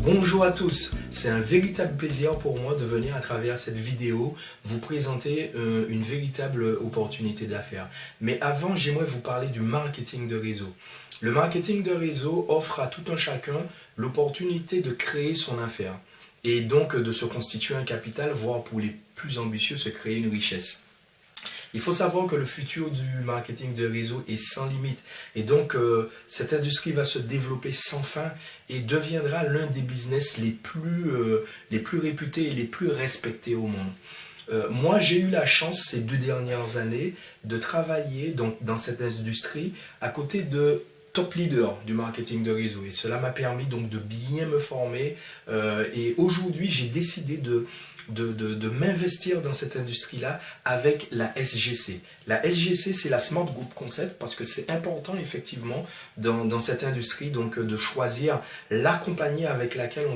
Bonjour à tous, c'est un véritable plaisir pour moi de venir à travers cette vidéo vous présenter une véritable opportunité d'affaires. Mais avant, j'aimerais vous parler du marketing de réseau. Le marketing de réseau offre à tout un chacun l'opportunité de créer son affaire et donc de se constituer un capital, voire pour les plus ambitieux, se créer une richesse. Il faut savoir que le futur du marketing de réseau est sans limite et donc cette industrie va se développer sans fin et deviendra l'un des business les plus réputés et les plus respectés au monde. Moi, j'ai eu la chance ces 2 dernières années de travailler dans cette industrie à côté de top leaders du marketing de réseau et cela m'a permis donc de bien me former et aujourd'hui j'ai décidé de m'investir dans cette industrie-là avec la SGC. La SGC, c'est la Smart Group Concept parce que c'est important effectivement dans cette industrie donc de choisir la compagnie avec laquelle on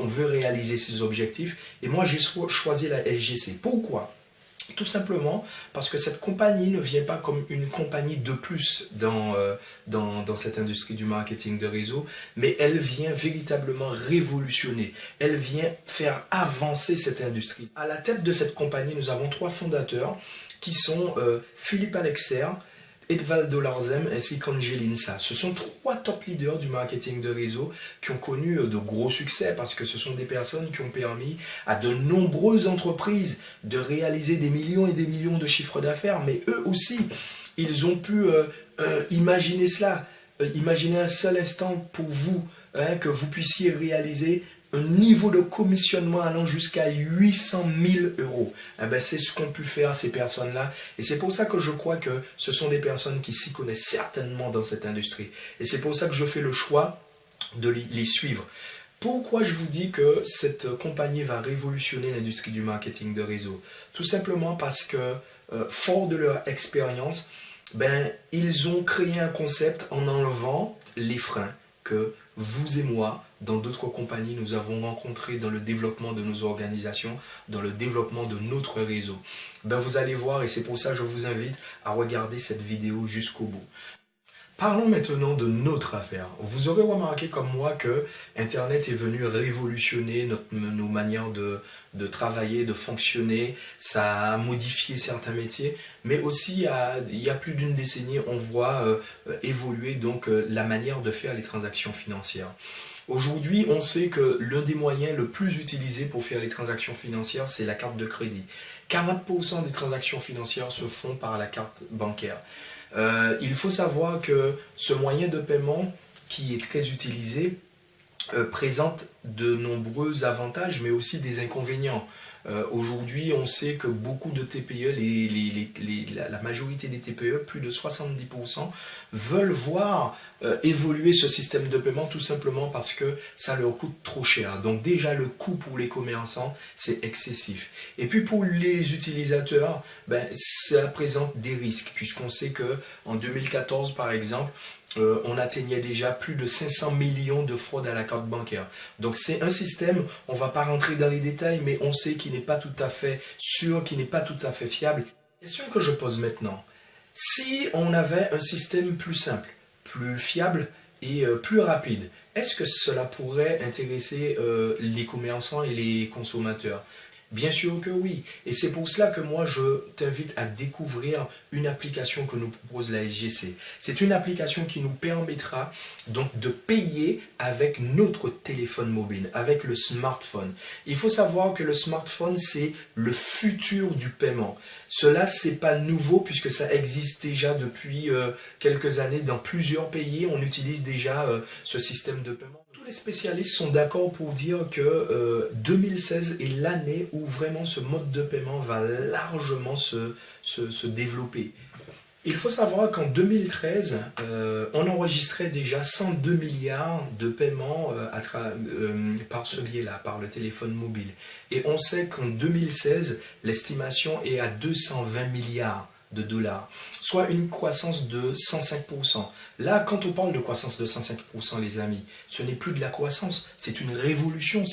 veut réaliser ses objectifs. Et moi, j'ai choisi la SGC. Pourquoi ? Tout simplement parce que cette compagnie ne vient pas comme une compagnie de plus dans cette industrie du marketing de réseau, mais elle vient véritablement révolutionner, elle vient faire avancer cette industrie. À la tête de cette compagnie, nous avons 3 fondateurs qui sont Philippe Alexer, Edvaldo Larzem ainsi qu'Angeline Sa. Ce sont 3 top leaders du marketing de réseau qui ont connu de gros succès parce que ce sont des personnes qui ont permis à de nombreuses entreprises de réaliser des millions et des millions de chiffres d'affaires, mais eux aussi, ils ont pu imaginer cela. Imaginez un seul instant pour vous que vous puissiez réaliser un niveau de commissionnement allant jusqu'à 800 000 euros. Eh ben, c'est ce qu'ont pu faire ces personnes-là. Et c'est pour ça que je crois que ce sont des personnes qui s'y connaissent certainement dans cette industrie. Et c'est pour ça que je fais le choix de les suivre. Pourquoi je vous dis que cette compagnie va révolutionner l'industrie du marketing de réseau? Tout simplement parce que, fort de leur expérience, ils ont créé un concept en enlevant les freins que vous et moi, dans d'autres compagnies, nous avons rencontrés dans le développement de nos organisations, dans le développement de notre réseau. Vous allez voir et c'est pour ça que je vous invite à regarder cette vidéo jusqu'au bout. Parlons maintenant de notre affaire. Vous aurez remarqué comme moi que Internet est venu révolutionner nos manières de travailler, de fonctionner. Ça a modifié certains métiers, mais aussi il y a plus d'une décennie, on voit évoluer donc la manière de faire les transactions financières. Aujourd'hui, on sait que l'un des moyens le plus utilisé pour faire les transactions financières, c'est la carte de crédit. 40% des transactions financières se font par la carte bancaire. Il faut savoir que ce moyen de paiement qui est très utilisé présente de nombreux avantages mais aussi des inconvénients. Aujourd'hui, on sait que beaucoup de TPE, la majorité des TPE, plus de 70%, veulent voir évoluer ce système de paiement tout simplement parce que ça leur coûte trop cher. Donc déjà, le coût pour les commerçants, c'est excessif. Et puis pour les utilisateurs, ça présente des risques puisqu'on sait qu'en 2014, par exemple, on atteignait déjà plus de 500 millions de fraudes à la carte bancaire. Donc c'est un système, on ne va pas rentrer dans les détails, mais on sait qu'il n'est pas tout à fait sûr, qu'il n'est pas tout à fait fiable. Question que je pose maintenant, si on avait un système plus simple, plus fiable et plus rapide, est-ce que cela pourrait intéresser les commerçants et les consommateurs ? Bien sûr que oui. Et c'est pour cela que moi, je t'invite à découvrir une application que nous propose la SGC. C'est une application qui nous permettra donc de payer avec notre téléphone mobile, avec le smartphone. Il faut savoir que le smartphone, c'est le futur du paiement. Cela, c'est pas nouveau puisque ça existe déjà depuis quelques années dans plusieurs pays. On utilise déjà ce système de paiement. Tous les spécialistes sont d'accord pour dire que 2016 est l'année où vraiment ce mode de paiement va largement se développer. Il faut savoir qu'en 2013, on enregistrait déjà 102 milliards de paiements par ce biais-là, par le téléphone mobile. Et on sait qu'en 2016, l'estimation est à 220 milliards de dollars, soit une croissance de 105%. Là, quand on parle de croissance de 105%, les amis, ce n'est plus de la croissance, c'est une révolution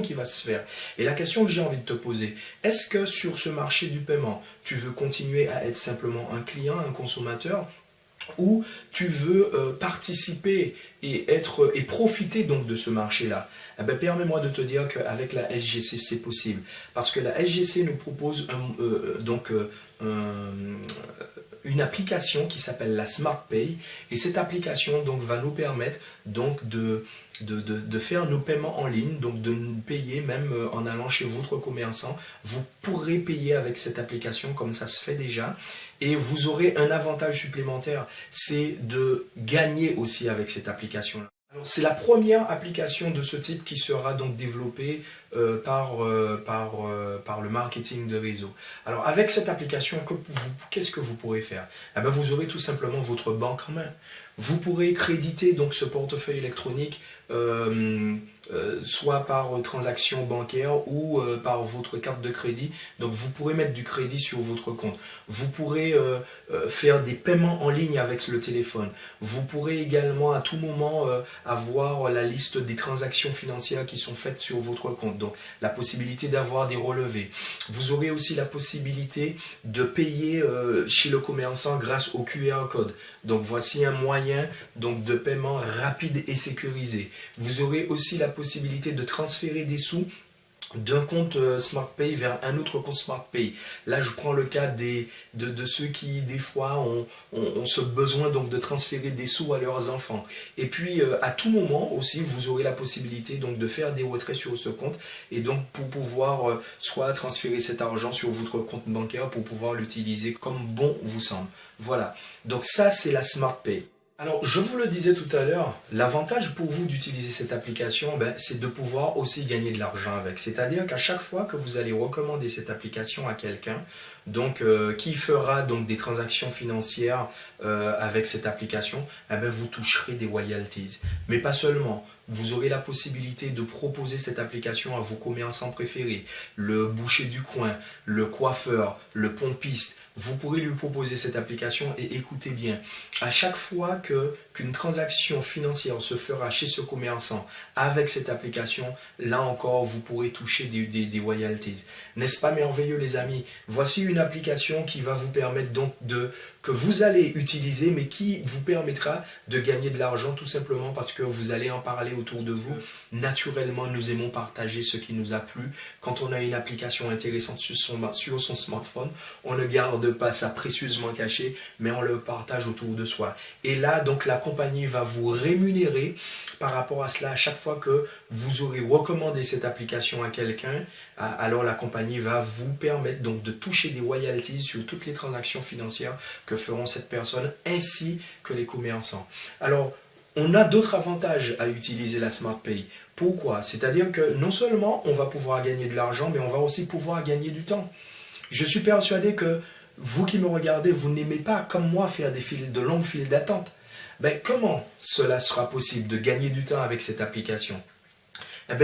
qui va se faire. Et la question que j'ai envie de te poser, est-ce que sur ce marché du paiement, tu veux continuer à être simplement un client, un consommateur, ou tu veux participer et profiter donc de ce marché-là. Eh ben, permets-moi de te dire qu'avec la SGC, c'est possible. Parce que la SGC nous propose une application qui s'appelle la Smart Pay. Et cette application donc, va nous permettre donc, de faire nos paiements en ligne, donc de nous payer même en allant chez votre commerçant. Vous pourrez payer avec cette application comme ça se fait déjà. Et vous aurez un avantage supplémentaire, c'est de gagner aussi avec cette application-là. C'est la première application de ce type qui sera donc développée par le marketing de réseau. Alors avec cette application, qu'est-ce que vous pourrez faire? Eh bien, vous aurez tout simplement votre banque en main. Vous pourrez créditer donc ce portefeuille électronique soit par transaction bancaire ou par votre carte de crédit. Donc vous pourrez mettre du crédit sur votre compte. Vous pourrez faire des paiements en ligne avec le téléphone. Vous pourrez également à tout moment avoir la liste des transactions financières qui sont faites sur votre compte. Donc la possibilité d'avoir des relevés. Vous aurez aussi la possibilité de payer chez le commerçant grâce au QR code. Donc voici un moyen donc, de paiement rapide et sécurisé. Vous aurez aussi la possibilité de transférer des sous d'un compte SmartPay vers un autre compte SmartPay. Là, je prends le cas de ceux qui, des fois, ont ce besoin donc, de transférer des sous à leurs enfants. Et puis, à tout moment aussi, vous aurez la possibilité donc, de faire des retraits sur ce compte et donc pour pouvoir soit transférer cet argent sur votre compte bancaire pour pouvoir l'utiliser comme bon vous semble. Voilà. Donc ça, c'est la SmartPay. Alors, je vous le disais tout à l'heure, l'avantage pour vous d'utiliser cette application, c'est de pouvoir aussi gagner de l'argent avec. C'est-à-dire qu'à chaque fois que vous allez recommander cette application à quelqu'un, donc qui fera donc des transactions financières avec cette application, vous toucherez des royalties. Mais pas seulement. Vous aurez la possibilité de proposer cette application à vos commerçants préférés, le boucher du coin, le coiffeur, le pompiste. Vous pourrez lui proposer cette application et écoutez bien, à chaque fois qu'une transaction financière se fera chez ce commerçant avec cette application, là encore vous pourrez toucher des royalties. N'est-ce pas merveilleux les amis? Voici une application qui va vous permettre donc que vous allez utiliser mais qui vous permettra de gagner de l'argent tout simplement parce que vous allez en parler autour de vous. Naturellement, nous aimons partager ce qui nous a plu. Quand on a une application intéressante sur son smartphone, on ne garde pas ça précieusement caché, mais on le partage autour de soi. Et là, donc, la compagnie va vous rémunérer par rapport à cela. À chaque fois que vous aurez recommandé cette application à quelqu'un, alors la compagnie va vous permettre donc de toucher des royalties sur toutes les transactions financières que feront cette personne ainsi que les commerçants. Alors, on a d'autres avantages à utiliser la SmartPay. Pourquoi? C'est-à-dire que non seulement on va pouvoir gagner de l'argent, mais on va aussi pouvoir gagner du temps. Je suis persuadé que vous qui me regardez, vous n'aimez pas, comme moi, faire de longues files d'attente. Comment cela sera possible de gagner du temps avec cette application?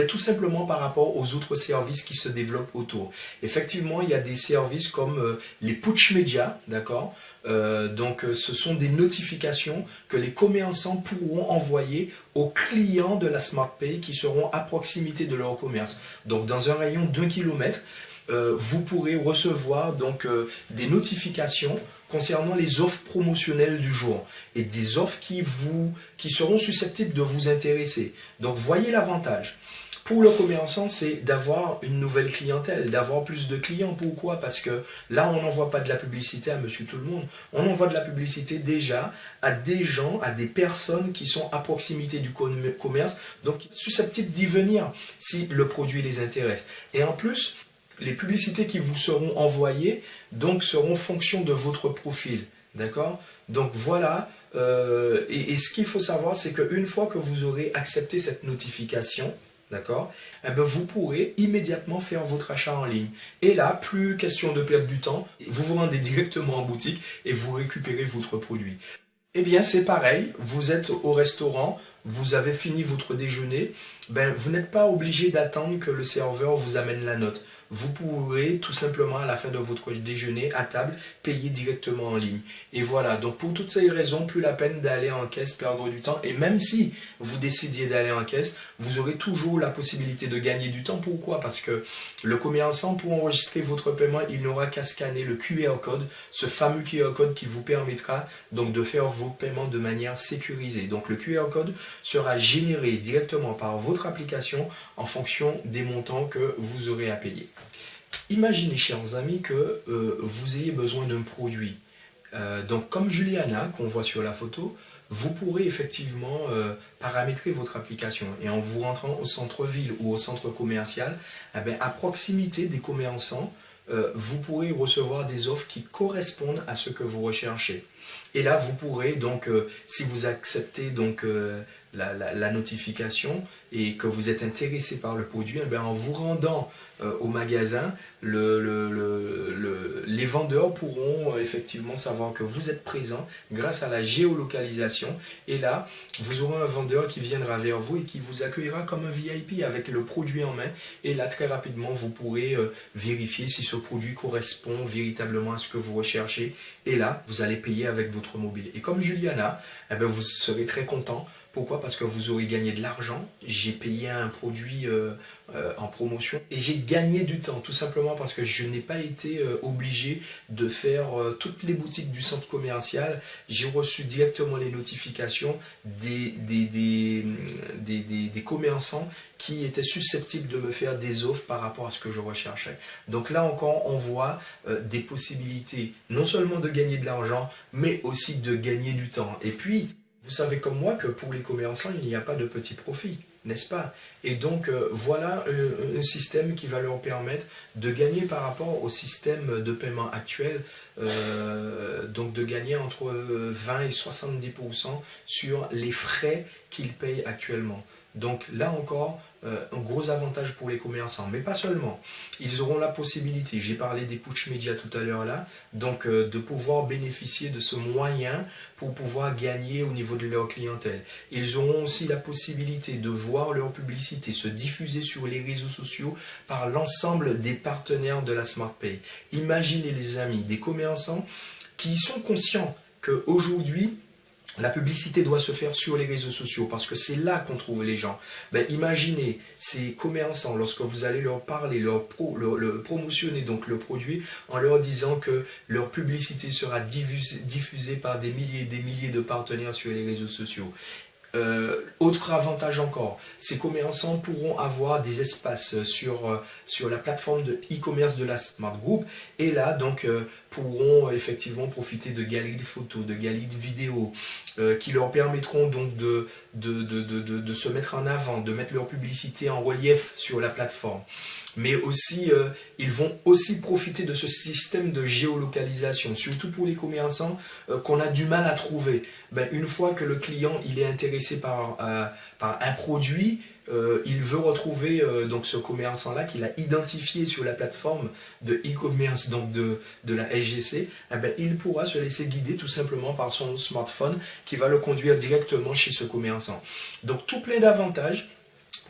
Tout simplement par rapport aux autres services qui se développent autour. Effectivement, il y a des services comme les push media, d'accord? Donc, ce sont des notifications que les commerçants pourront envoyer aux clients de la SmartPay qui seront à proximité de leur commerce. Donc, dans un rayon d'1 kilomètre, vous pourrez recevoir donc, des notifications concernant les offres promotionnelles du jour et des offres qui seront susceptibles de vous intéresser. Donc, voyez l'avantage. Pour le commerçant, c'est d'avoir une nouvelle clientèle, d'avoir plus de clients. Pourquoi? Parce que là, on n'envoie pas de la publicité à monsieur tout le monde. On envoie de la publicité déjà à des gens, à des personnes qui sont à proximité du commerce, donc susceptibles d'y venir si le produit les intéresse. Et en plus, les publicités qui vous seront envoyées donc, seront en fonction de votre profil. D'accord? Donc voilà. Et ce qu'il faut savoir, c'est qu'une fois que vous aurez accepté cette notification, d'accord, vous pourrez immédiatement faire votre achat en ligne. Et là, plus question de perdre du temps, vous vous rendez directement en boutique et vous récupérez votre produit. Eh bien, c'est pareil, vous êtes au restaurant, vous avez fini votre déjeuner, vous n'êtes pas obligé d'attendre que le serveur vous amène la note. vous pourrez tout simplement à la fin de votre déjeuner à table payer directement en ligne. Et voilà, donc pour toutes ces raisons, plus la peine d'aller en caisse, perdre du temps. Et même si vous décidiez d'aller en caisse, vous aurez toujours la possibilité de gagner du temps. Pourquoi? Parce que le commerçant, pour enregistrer votre paiement, il n'aura qu'à scanner le QR code, ce fameux QR code qui vous permettra donc de faire vos paiements de manière sécurisée. Donc le QR code sera généré directement par votre application en fonction des montants que vous aurez à payer. Imaginez, chers amis, que vous ayez besoin d'un produit. Donc comme Juliana, qu'on voit sur la photo, vous pourrez effectivement paramétrer votre application. Et en vous rentrant au centre-ville ou au centre commercial, eh bien, à proximité des commerçants, vous pourrez recevoir des offres qui correspondent à ce que vous recherchez. Et là, vous pourrez donc, si vous acceptez donc, la notification et que vous êtes intéressé par le produit, eh bien, en vous rendant au magasin, les vendeurs pourront effectivement savoir que vous êtes présent grâce à la géolocalisation. Et là, vous aurez un vendeur qui viendra vers vous et qui vous accueillera comme un VIP avec le produit en main. Et là, très rapidement, vous pourrez vérifier si ce produit correspond véritablement à ce que vous recherchez. Et là, vous allez payer avec votre mobile. Et comme Juliana, eh bien, vous serez très content. Pourquoi? Parce que vous aurez gagné de l'argent. J'ai payé un produit en promotion et j'ai gagné du temps, tout simplement parce que je n'ai pas été obligé de faire toutes les boutiques du centre commercial. J'ai reçu directement les notifications des commerçants qui étaient susceptibles de me faire des offres par rapport à ce que je recherchais. Donc là encore, on voit des possibilités non seulement de gagner de l'argent, mais aussi de gagner du temps. Et puis, vous savez comme moi que pour les commerçants, il n'y a pas de petit profit, n'est-ce pas? Et donc, voilà un système qui va leur permettre de gagner par rapport au système de paiement actuel, donc de gagner entre 20 et 70% sur les frais qu'ils payent actuellement. Donc là encore, un gros avantage pour les commerçants, mais pas seulement. Ils auront la possibilité, j'ai parlé des push médias tout à l'heure là, donc de pouvoir bénéficier de ce moyen pour pouvoir gagner au niveau de leur clientèle. Ils auront aussi la possibilité de voir leur publicité se diffuser sur les réseaux sociaux par l'ensemble des partenaires de la SmartPay. Imaginez les amis, des commerçants qui sont conscients qu'aujourd'hui, la publicité doit se faire sur les réseaux sociaux parce que c'est là qu'on trouve les gens. Ben, imaginez ces commerçants, lorsque vous allez leur parler, leur promotionner donc le produit en leur disant que leur publicité sera diffusée par des milliers et des milliers de partenaires sur les réseaux sociaux. Autre avantage encore, ces commerçants pourront avoir des espaces sur la plateforme de e-commerce de la Smart Group et là donc pourront effectivement profiter de galeries de photos, de galeries de vidéos qui leur permettront donc de se mettre en avant, de mettre leur publicité en relief sur la plateforme. Mais aussi, ils vont aussi profiter de ce système de géolocalisation, surtout pour les commerçants qu'on a du mal à trouver. Ben, une fois que le client il est intéressé par un produit, il veut retrouver donc ce commerçant-là qu'il a identifié sur la plateforme de e-commerce donc de la SGC, eh ben, il pourra se laisser guider tout simplement par son smartphone qui va le conduire directement chez ce commerçant. Donc tout plein d'avantages,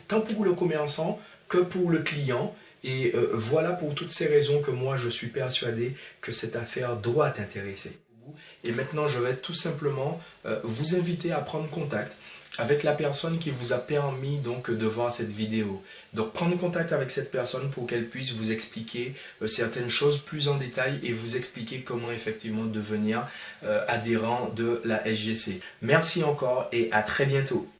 tant pour le commerçant que pour le client. Et voilà pour toutes ces raisons que moi je suis persuadé que cette affaire doit t'intéresser. Et maintenant je vais tout simplement vous inviter à prendre contact avec la personne qui vous a permis donc de voir cette vidéo. Donc prendre contact avec cette personne pour qu'elle puisse vous expliquer certaines choses plus en détail et vous expliquer comment effectivement devenir adhérent de la SGC. Merci encore et à très bientôt.